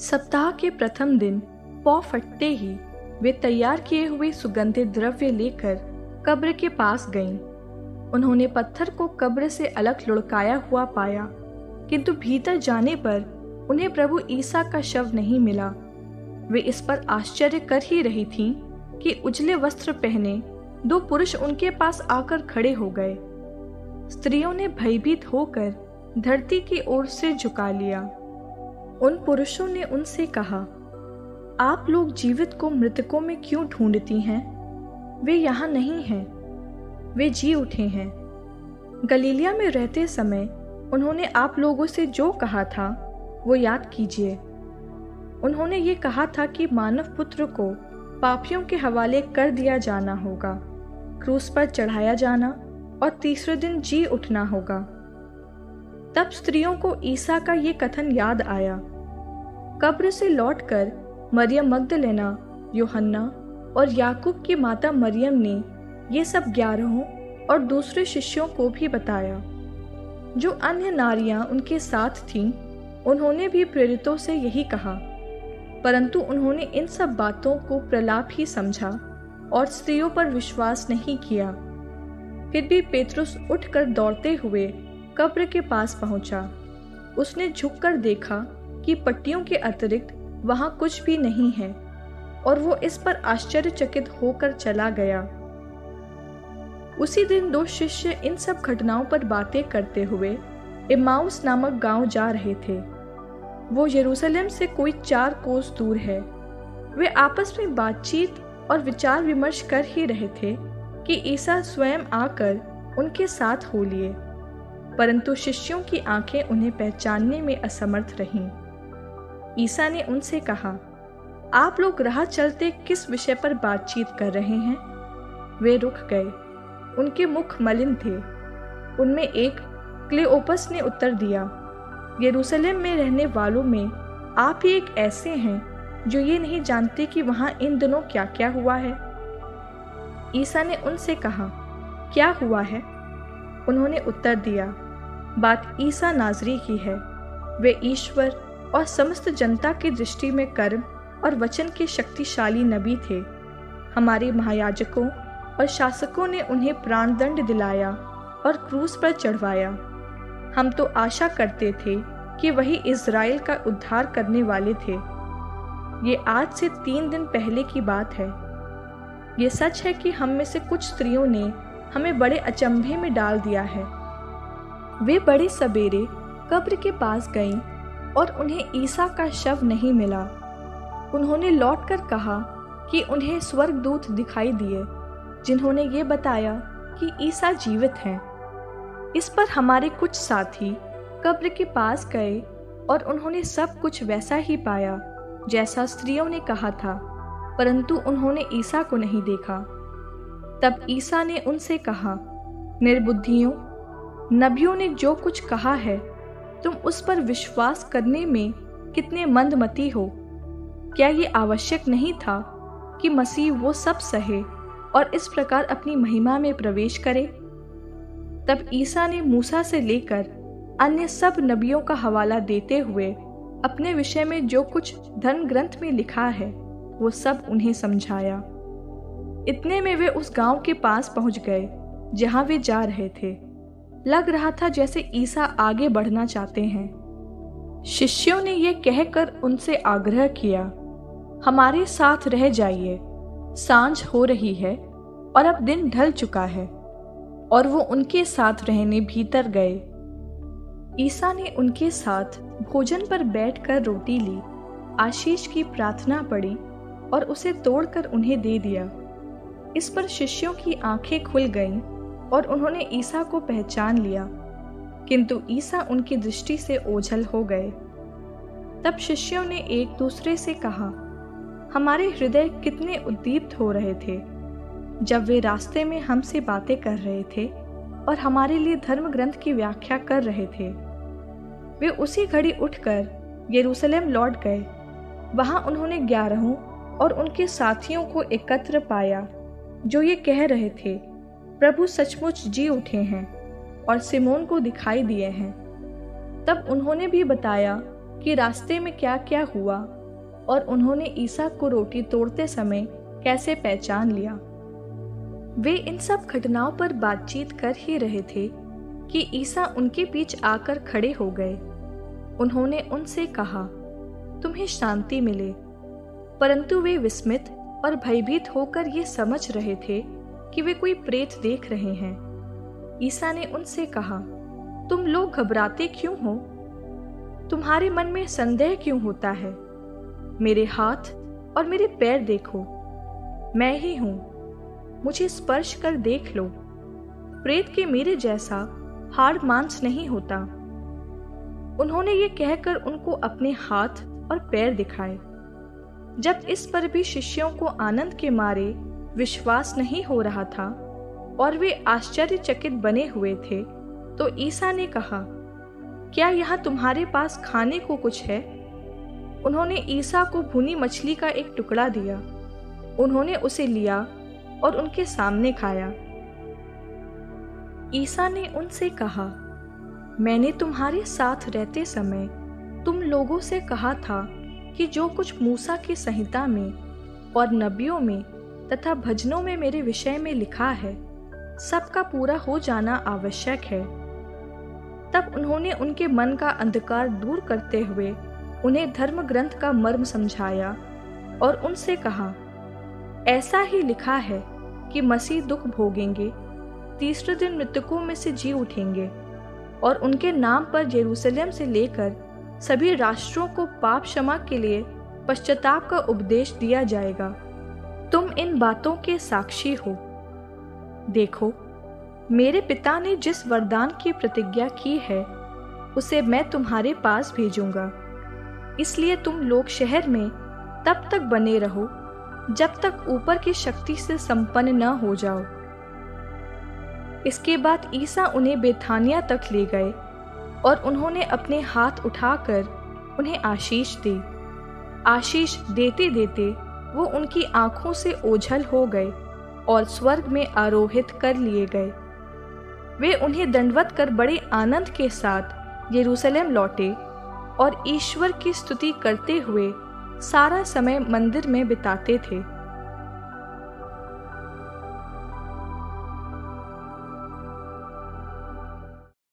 सप्ताह के प्रथम दिन पौ फटते ही वे तैयार किए हुए सुगंधित द्रव्य लेकर कब्र के पास गईं। उन्होंने पत्थर को कब्र से अलग लुढ़काया हुआ पाया, किंतु भीतर जाने पर उन्हें प्रभु ईसा का शव नहीं मिला। वे इस पर आश्चर्य कर ही रही थीं कि उजले वस्त्र पहने दो पुरुष उनके पास आकर खड़े हो गए। स्त्रियों ने भयभीत होकर धरती की ओर सिर झुका लिया। उन पुरुषों ने उनसे कहा, आप लोग जीवित को मृतकों में क्यों ढूंढती हैं? वे यहाँ नहीं हैं, वे जी उठे हैं। गलीलिया में रहते समय उन्होंने आप लोगों से जो कहा था वो याद कीजिए। उन्होंने ये कहा था कि मानव पुत्र को पापियों के हवाले कर दिया जाना होगा, क्रूस पर चढ़ाया जाना और तीसरे दिन जी उठना होगा। तब स्त्रियों को ईसा का ये कथन याद आया। कब्र से लौटकर मरियम मगदलेना, यूहन्ना और याकूब की माता मरियम ने ये सब 11 और दूसरे शिष्यों को भी बताया। जो अन्य नारियां उनके साथ थीं, उन्होंने भी प्रेरितों से यही कहा, परंतु उन्होंने इन सब बातों को प्रलाप ही समझा और स्त्रियों पर विश्वास नहीं किया। फिर भी पेतरुस उठकर दौड़ते हुए कब्र के पास पहुंचा। उसने झुककर देखा कि पट्टियों के अतिरिक्त वहां कुछ भी नहीं है, और वो इस पर आश्चर्यचकित होकर चला गया। उसी दिन 2 शिष्य इन सब घटनाओं पर बातें करते हुए इम्माउस नामक गांव जा रहे थे। वो यरूशलेम से कोई 4 कोस दूर है। वे आपस में बातचीत और विचार विमर्श कर ही रहे थे कि ईसा स्वयं आकर उनके साथ हो लिए, परंतु शिष्यों की आंखें उन्हें पहचानने में असमर्थ रहीं। ईसा ने उनसे कहा, आप लोग राह चलते किस विषय पर बातचीत कर रहे हैं? वे रुक गए। उनके मुख मलिन थे। उनमें एक क्लेओपस ने उत्तर दिया, यरूशलेम में रहने वालों में आप ही एक ऐसे हैं जो ये नहीं जानते कि वहां इन दिनों क्या क्या हुआ है। ईसा ने उनसे कहा, क्या हुआ है? उन्होंने उत्तर दिया, बात ईसा नाजरी की है। वे ईश्वर और समस्त जनता की दृष्टि में कर्म और वचन के शक्तिशाली नबी थे। हमारे महायाजकों और शासकों ने उन्हें प्राणदंड दिलाया और क्रूस पर चढ़वाया। हम तो आशा करते थे कि वही इज़राइल का उद्धार करने वाले थे। ये आज से 3 दिन पहले की बात है। ये सच है कि हम में से कुछ स्त्रियों ने हमें बड़े अचंभे में डाल दिया है। वे बड़े सवेरे कब्र के पास गईं और उन्हें ईसा का शव नहीं मिला। उन्होंने लौटकर कहा कि उन्हें स्वर्गदूत दिखाई दिए, जिन्होंने ये बताया कि ईसा जीवित हैं। इस पर हमारे कुछ साथी कब्र के पास गए और उन्होंने सब कुछ वैसा ही पाया जैसा स्त्रियों ने कहा था, परंतु उन्होंने ईसा को नहीं देखा। तब ईसा ने उनसे कहा, निर्बुद्धियों, नबियों ने जो कुछ कहा है तुम उस पर विश्वास करने में कितने मंदमती हो। क्या ये आवश्यक नहीं था कि मसीह वो सब सहे और इस प्रकार अपनी महिमा में प्रवेश करे? तब ईसा ने मूसा से लेकर अन्य सब नबियों का हवाला देते हुए अपने विषय में जो कुछ धर्म ग्रंथ में लिखा है वो सब उन्हें समझाया। इतने में वे उस गांव के पास पहुंच गए जहां वे जा रहे थे। लग रहा था जैसे ईसा आगे बढ़ना चाहते हैं। शिष्यों ने ये कहकर उनसे आग्रह किया, हमारे साथ रह जाइए, सांझ हो रही है और अब दिन ढल चुका है। और वो उनके साथ रहने भीतर गए। ईसा ने उनके साथ भोजन पर बैठकर रोटी ली, आशीष की प्रार्थना पढ़ी और उसे तोड़कर उन्हें दे दिया। इस पर शिष्यों की आंखें खुल गईं और उन्होंने ईसा को पहचान लिया, किंतु ईसा उनकी दृष्टि से ओझल हो गए। तब शिष्यों ने एक दूसरे से कहा, हमारे हृदय कितने उद्दीप्त हो रहे थे जब वे रास्ते में हमसे बातें कर रहे थे और हमारे लिए धर्म ग्रंथ की व्याख्या कर रहे थे। वे उसी घड़ी उठकर यरूशलेम लौट गए। वहां उन्होंने 11 और उनके साथियों को एकत्र पाया, जो ये कह रहे थे, प्रभु सचमुच जी उठे हैं और सिमोन को दिखाई दिए हैं। तब उन्होंने भी बताया कि रास्ते में क्या क्या हुआ और उन्होंने ईसा को रोटी तोड़ते समय कैसे पहचान लिया। वे इन सब घटनाओं पर बातचीत कर ही रहे थे कि ईसा उनके बीच आकर खड़े हो गए। उन्होंने उनसे कहा, तुम्हें शांति मिले। परंतु वे विस्मित और भयभीत होकर ये समझ रहे थे कि वे कोई प्रेत देख रहे हैं। ईसा ने उनसे कहा, तुम लोग घबराते क्यों हो? तुम्हारे मन में संदेह क्यों होता है? मेरे हाथ और मेरे पैर देखो, मैं ही हूं, मुझे स्पर्श कर देख लो। प्रेत के मेरे जैसा हाड़ मांस नहीं होता। उन्होंने ये कहकर उनको अपने हाथ और पैर दिखाए। जब इस पर भी शिष्यों को आनंद के मारे विश्वास नहीं हो रहा था और वे आश्चर्यचकित बने हुए थे, तो ईसा ने कहा, क्या यहाँ तुम्हारे पास खाने को कुछ है? उन्होंने ईसा को भुनी मछली का एक टुकड़ा दिया। उन्होंने उसे लिया और उनके सामने खाया। ईसा ने उनसे कहा, मैंने तुम्हारे साथ रहते समय तुम लोगों से कहा था कि जो कुछ मूसा की संहिता में और नबियों में तथा भजनों में मेरे विषय में लिखा है, सबका पूरा हो जाना आवश्यक है। तब उन्होंने उनके मन का अंधकार दूर करते हुए उन्हें धर्म ग्रंथ का मर्म समझाया और उनसे कहा, ऐसा ही लिखा है कि मसीह दुख भोगेंगे, तीसरे दिन मृतकों में से जी उठेंगे और उनके नाम पर यरूशलेम से लेकर सभी राष्ट्रों को पाप क्षमा के लिए पश्चाताप का उपदेश दिया जाएगा। तुम इन बातों के साक्षी हो। देखो, मेरे पिता ने जिस वरदान की प्रतिज्ञा की है उसे मैं तुम्हारे पास भेजूंगा। इसलिए तुम लोग शहर में तब तक बने रहो जब तक ऊपर की शक्ति से संपन्न न हो जाओ। इसके बाद ईसा उन्हें बेथानिया तक ले गए और उन्होंने अपने हाथ उठाकर उन्हें आशीष दी। आशीष देते देते वो उनकी आंखों से ओझल हो गए और स्वर्ग में आरोहित कर लिए गए। वे उन्हें दंडवत कर बड़े आनंद के साथ यरूशलेम लौटे और ईश्वर की स्तुति करते हुए सारा समय मंदिर में बिताते थे।